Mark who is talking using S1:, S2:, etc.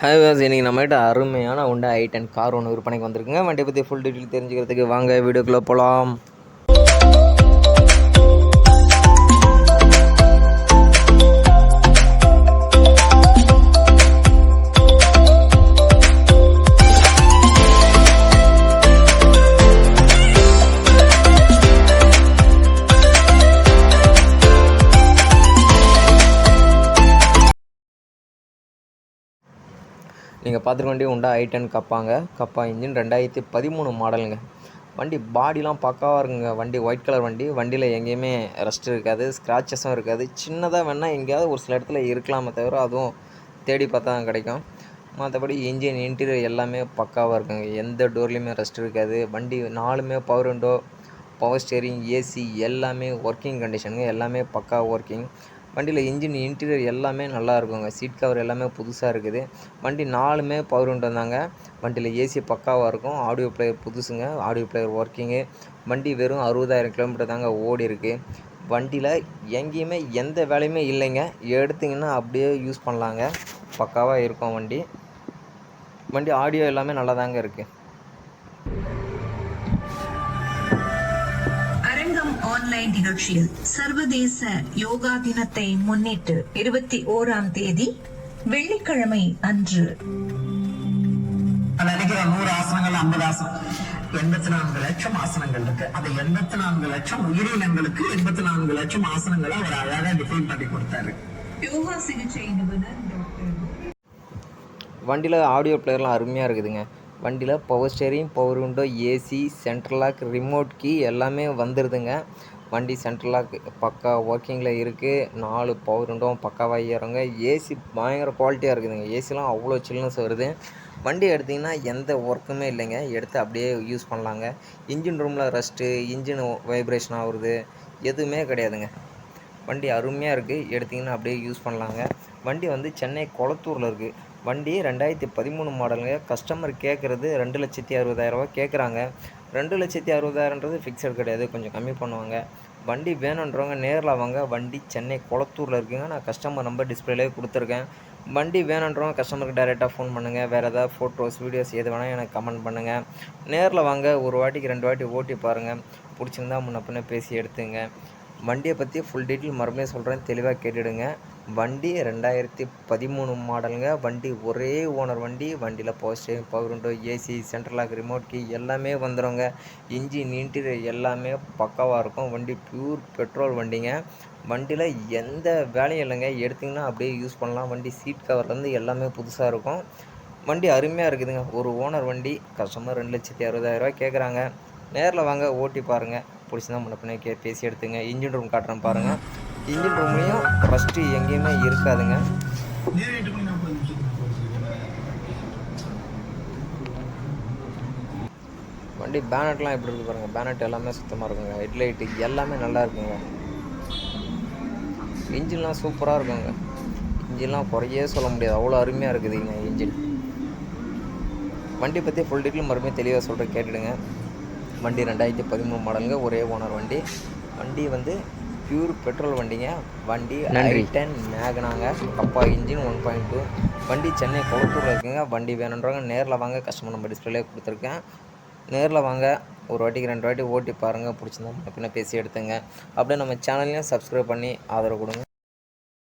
S1: Hi was, இன்றைக்கி நம்மகிட்ட அருமையான ஹோண்டா i10 கார் ஒன்று விற்பனைக்கு வந்திருக்குங்க. வண்டியை பற்றி ஃபுல் டீட்டெயில் தெரிஞ்சுக்கிறதுக்கு வாங்க வீடியோக்குள்ளே போகலாம். நீங்கள் பார்த்துருக்க வண்டி ஹோண்டா i10 கப்பா இன்ஜின் 2013 மாடலுங்க. வண்டி பாடிலாம் பக்காவாக இருக்குங்க. வண்டி ஒயிட் கலர் வண்டி. வண்டியில் எங்கேயுமே ரஸ்ட் இருக்காது, ஸ்க்ராச்சஸும் இருக்காது. சின்னதாக வேணால் எங்கேயாவது ஒரு சில இடத்துல இருக்கலாமே தவிர அதுவும் தேடி பார்த்தா தான் கிடைக்கும். மற்றபடி இன்ஜின் இன்டீரியர் எல்லாமே பக்காவாக இருக்குங்க. எந்த டோர்லேயுமே ரஸ்ட் இருக்காது. வண்டி 4மே power window, power steering, AC எல்லாமே ஒர்க்கிங் கண்டிஷனுங்க. எல்லாமே பக்கா ஒர்க்கிங். வண்டியில் இன்ஜின் இன்டீரியர் எல்லாமே நல்லா இருக்குங்க. சீட் கவர் எல்லாமே புதுசாக இருக்குது. வண்டி 4மே பவர் விண்டோ தாங்க. வண்டியில் ஏசி பக்காவாக இருக்கும். ஆடியோ பிளேயர் புதுசுங்க. Audio player working. வண்டி வெறும் 60,000 கிலோமீட்டர் தாங்க ஓடி இருக்குது. வண்டியில் எங்கேயுமே எந்த வேலையுமே இல்லைங்க. எடுத்திங்கன்னா அப்படியே யூஸ் பண்ணலாங்க. பக்காவாக இருக்கும் வண்டி. வண்டி ஆடியோ எல்லாமே நல்லா தாங்க இருக்குது.
S2: ஆன்லைன் நிகழ்ச்சியில் சர்வதேச யோகா தினத்தை முன்னிட்டு 21ஆம் தேதி வெள்ளிக்கிழமை அன்று
S3: 100 ஆசனங்கள், 50 ஆசனம், 84 லட்சம் ஆசனங்கள் இருக்கு. அந்த 84 லட்சம் உயிரினங்களுக்கு 84 லட்சம் ஆசனங்களை அவர் அழகா டிஃபைன் பண்ணி கொடுத்தாரு.
S2: யோகா சிகிச்சை நிபுணர் டாக்டர்.
S1: வண்டியில் ஆடியோ பிளேயர்லாம் அருமையாக இருக்குதுங்க. வண்டியில் power steering, power window, AC, central lock, remote key எல்லாமே வந்துடுதுங்க. வண்டி சென்ட்ரல் லாக் பக்கா ஒர்க்கிங்கில் இருக்குது. 4 பவர் விண்டோவும் பக்காவாக ஏறுங்க. ஏசி பயங்கர குவாலிட்டியாக இருக்குதுங்க. ஏசிலாம் அவ்வளோ சில்னஸ் வருது. வண்டி எடுத்திங்கன்னா எந்த ஒர்க்குமே இல்லைங்க. எடுத்து அப்படியே யூஸ் பண்ணலாங்க. இன்ஜின் ரூமில் ரஸ்ட்டு, இன்ஜின் வைப்ரேஷன் ஆகுறது எதுவுமே கிடையாதுங்க. வண்டி அருமையாக இருக்குது. எடுத்திங்கன்னா அப்படியே யூஸ் பண்ணலாங்க. வண்டி வந்து சென்னை கொளத்தூரில் இருக்குது. வண்டி 2013 மாடலுங்க. கஸ்டமர் கேட்குறது 2,60,000 கேட்குறாங்க. 2,60,000 ஃபிக்ஸட் கிடையாது, கொஞ்சம் கம்மி பண்ணுவாங்க. வண்டி வேணுன்றவங்க நேரில் வாங்க. வண்டி சென்னை கொளத்தூரில் இருக்குங்க. நான் கஸ்டமர் நம்பர் டிஸ்பிளேலேயே கொடுத்துருக்கேன். வண்டி வேணுன்றவங்க கஸ்டமருக்கு டைரெக்டாக ஃபோன் பண்ணுங்கள். வேறு ஏதாவது ஃபோட்டோஸ், வீடியோஸ் எது வேணால் எனக்கு கமெண்ட் பண்ணுங்கள். நேரில் வாங்க. ஒரு வாட்டிக்கு 2 வாட்டி ஓட்டி பாருங்கள். பிடிச்சிருந்தா முன்ன பின்ன பேசி எடுத்துங்க. வண்டியை பற்றி ஃபுல் டீட்டெயில் மறுபடியும் சொல்கிறேன், தெளிவாக கேட்டுடுங்க. வண்டி 2013 மாடலுங்க. வண்டி ஒரே ஓனர் வண்டி. வண்டியில் power steering, power window, AC, central lock, remote key எல்லாமே வந்துடுங்க. இன்ஜின் இன்டீரியர் எல்லாமே பக்காவாக இருக்கும். வண்டி பியூர் பெட்ரோல் வண்டிங்க. வண்டியில் எந்த வேலையும் இல்லைங்க. எடுத்திங்கன்னா அப்படியே யூஸ் பண்ணலாம். வண்டி சீட் கவர்லேருந்து எல்லாமே புதுசாக இருக்கும். வண்டி அருமையாக இருக்குதுங்க. ஒரு ஓனர் வண்டி. கஸ்டமர் 2,60,000 கேட்குறாங்க. நேரில் வாங்க, ஓட்டி பாருங்கள். பிடிச்சிருந்தா முன்ன பின்னே பேசி எடுத்துங்க. இன்ஜின் ரூம் காட்டுறேன் பாருங்கள். இன்ஜின் ரூம்லேயும் ஃபஸ்ட்டு எங்கேயுமே இருக்காதுங்க. வண்டி பேனட்லாம் எப்படி இருக்குது பாருங்கள். பேனட் எல்லாமே சுத்தமாக இருக்குங்க. ஹெட்லைட்டு எல்லாமே நல்லா இருக்குங்க. இன்ஜின்லாம் சூப்பராக இருக்குங்க. இன்ஜின்லாம் குறையே சொல்ல முடியாது, அவ்வளோ அருமையாக இருக்குதுங்க இன்ஜின். வண்டி பற்றி ஃபுல் டீட்டெயில் மறுபடியும் தெளிவாக சொல்கிறேன், கேட்டுடுங்க. வண்டி 2013 மாடலுங்க. ஒரே ஓனர் வண்டி. வண்டி வந்து பியூர் பெட்ரோல் வண்டிங்க. வண்டி i10 மேக்னாங்க. கப்பா இன்ஜின் 1.2. வண்டி சென்னை கொளத்தூரில் இருக்குங்க. வண்டி வேணுன்றவங்க நேரில் வாங்க. கஸ்டமர் நம்பர் டிஸ்பிளே கொடுத்துருக்கேன். நேரில் வாங்க. ஒரு வாட்டிக்கு 2 வாட்டி ஓட்டி பாருங்கள். பிடிச்சிருந்தா பின்ன பேசி எடுத்துங்க. அப்படியே நம்ம சேனல்லையும் சப்ஸ்கிரைப் பண்ணி ஆதரவு கொடுங்க.